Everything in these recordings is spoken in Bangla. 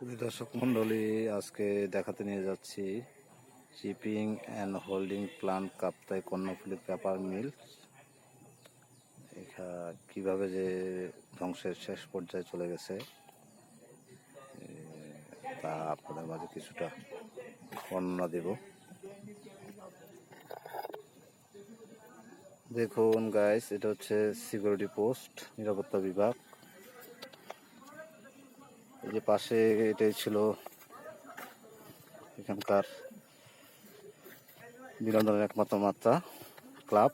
দর্শক মন্ডলী, আজকে দেখাতে নিয়ে যাচ্ছি shipping and holding plant Kaptai Karnaphuli paper mill কিভাবে যে ধ্বংসের শেষ পর্যায়ে চলে গেছে তা আপনাদের মাঝে কিছুটা বর্ণনা দেব। দেখুন গাইস, এটা হচ্ছে সিকিউরিটি পোস্ট, নিরাপত্তা বিভাগ। এই যে পাশে এটাই ছিল এখানকার বিনোদনের একমাত্র মাত্রা ক্লাব,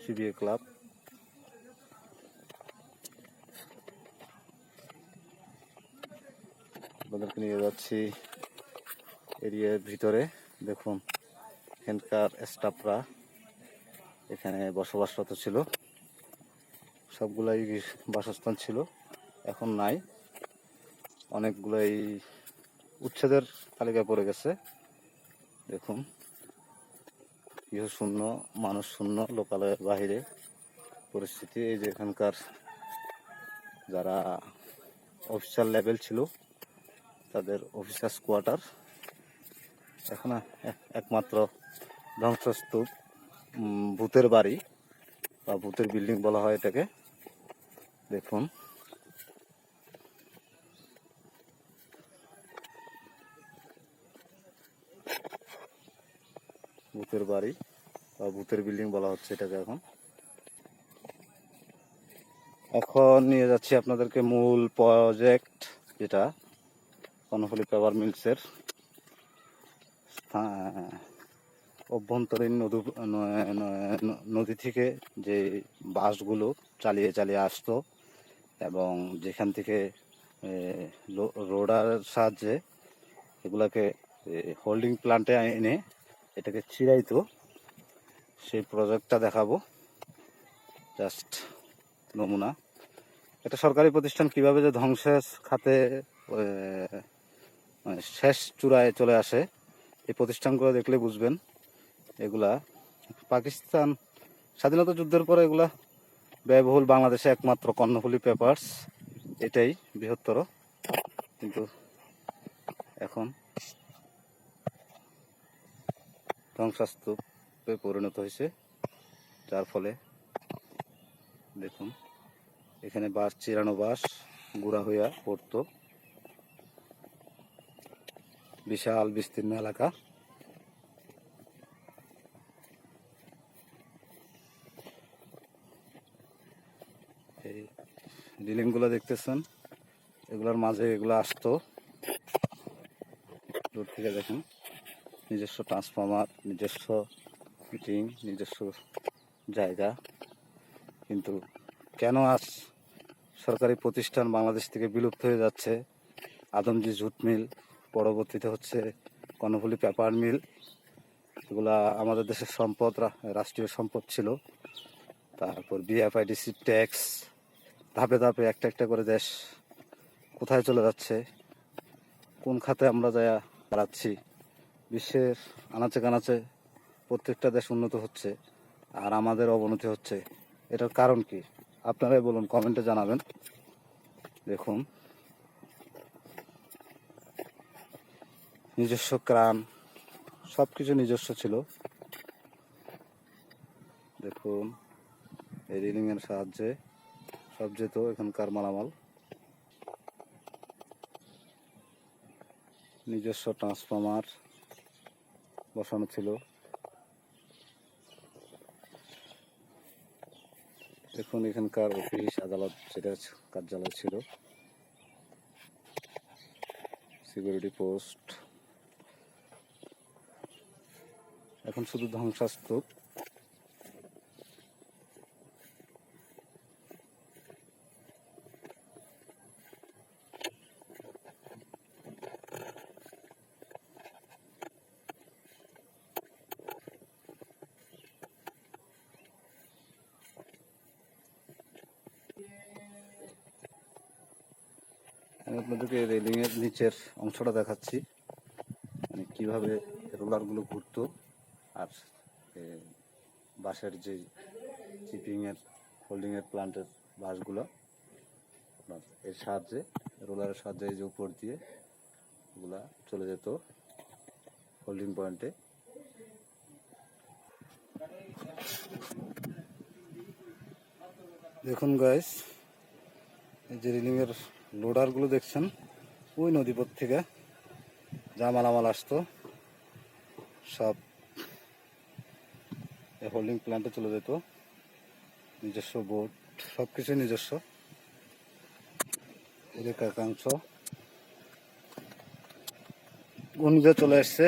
সিবিএ ক্লাব। আপনাদেরকে নিয়ে যাচ্ছি এরিয়ার ভিতরে। দেখুন এখানকার স্টাফরা এখানে বসবাসরত ছিল, সবগুলাই বাসস্থান ছিল, এখন নাই। অনেকগুলাই উচ্ছেদের তালিকায় পড়ে গেছে। দেখুন গৃহ শূন্য, মানুষ শূন্য, লোকালয়ের বাহিরে পরিস্থিতি। এই যে এখানকার যারা অফিসার লেভেল ছিল তাদের অফিসার্স কোয়ার্টার, এখন একমাত্র ধ্বংসস্তূপ, ভূতের বাড়ি বা ভূতের বিল্ডিং বলা হয় এটাকে। দেখুন ভূতের বাড়ি বা ভূতের বিল্ডিং বলা হচ্ছে এটাকে। এখন নিয়ে যাচ্ছি আপনাদেরকে মূল প্রজেক্ট, যেটা কর্ণফুলী পেপার মিলসের অভ্যন্তরীণ নদী থেকে যে বাসগুলো চালিয়ে চালিয়ে আসতো এবং যেখান থেকে রোডার সাহায্যে এগুলাকে হোল্ডিং প্ল্যান্টে এনে এটাকে ছিড়াইতো, সেই প্রজেক্টটা দেখাবো। জাস্ট নমুনা। একটা সরকারি প্রতিষ্ঠান কিভাবে যে ধ্বংসের খাতে মানে শেষ চূড়ায় চলে আসে, এই প্রতিষ্ঠানগুলো দেখলে বুঝবেন। এগুলা পাকিস্তান স্বাধীনতা যুদ্ধের পরে এগুলা ব্যয়বহুল, বাংলাদেশে একমাত্র কর্ণফুলী পেপারস এটাই বৃহত্তর, কিন্তু এখন ধ্বংসস্তূপে পরিণত হয়েছে। যার ফলে দেখুন এখানে বাস চিরানো, বাস গুঁড়া হইয়া পড়তো। বিশাল বিস্তীর্ণ এলাকা। এই রিলিংগুলো দেখতেছেন, এগুলোর মাঝে এগুলো আসতো দূর থেকে। দেখেন নিজস্ব ট্রান্সফরমার, নিজস্ব মিটিং, নিজস্ব জায়গা। কিন্তু কেন আজ সরকারি প্রতিষ্ঠান বাংলাদেশ থেকে বিলুপ্ত হয়ে যাচ্ছে? আদমজি জুট মিল, পরবর্তীতে হচ্ছে কর্ণফুলী পেপার মিল, এগুলা আমাদের দেশের সম্পদ, রাষ্ট্রীয় সম্পদ ছিল। তারপর বিএফআইডিসি ট্যাক্স, ধাপে ধাপে একটা একটা করে দেশ কোথায় চলে যাচ্ছে, কোন খাতে আমরা যা দাঁড়াচ্ছি। বিশ্বের আনাচে কানাচে প্রত্যেকটা দেশ উন্নত হচ্ছে আর আমাদের অবনতি হচ্ছে। এটার কারণ কি আপনারাই বলুন, কমেন্টে জানাবেন। দেখুন নিজস্ব ক্রান, সব কিছু নিজস্ব ছিল। দেখুন এই রিলিংয়ের সাহায্যে সব যেত এখানকার মালামাল। নিজস্ব ট্রান্সফরমার বসানো ছিল। দেখুন এখানকার অফিস আদালত, যেটা কার্যালয় ছিল, সিকিউরিটি পোস্ট, এখন শুধু ধ্বংসস্তূপ। আমি আপনাদেরকে রেলিংয়ের নিচের অংশটা দেখাচ্ছি, মানে কীভাবে রোলারগুলো ঘুরতো আর বাসের যে শিপিংয়ের হোল্ডিংয়ের প্ল্যান্টের বাসগুলো আপনার এর সাহায্যে, রোলারের সাহায্যে এই যে উপর দিয়ে এগুলা চলে যেত হোল্ডিং পয়েন্টে। দেখুন গাইস, এই যে রিলিংয়ের লোডারগুলো দেখছেন, ওই নদীপথ থেকে যা মালামাল আসতো সব এই হোল্ডিং প্ল্যান্টে চলে যেত। নিজস্ব বোট, সব কিছুই নিজস্ব। এর একাংশ ঘূর্ণিঝড় চলে আসছে।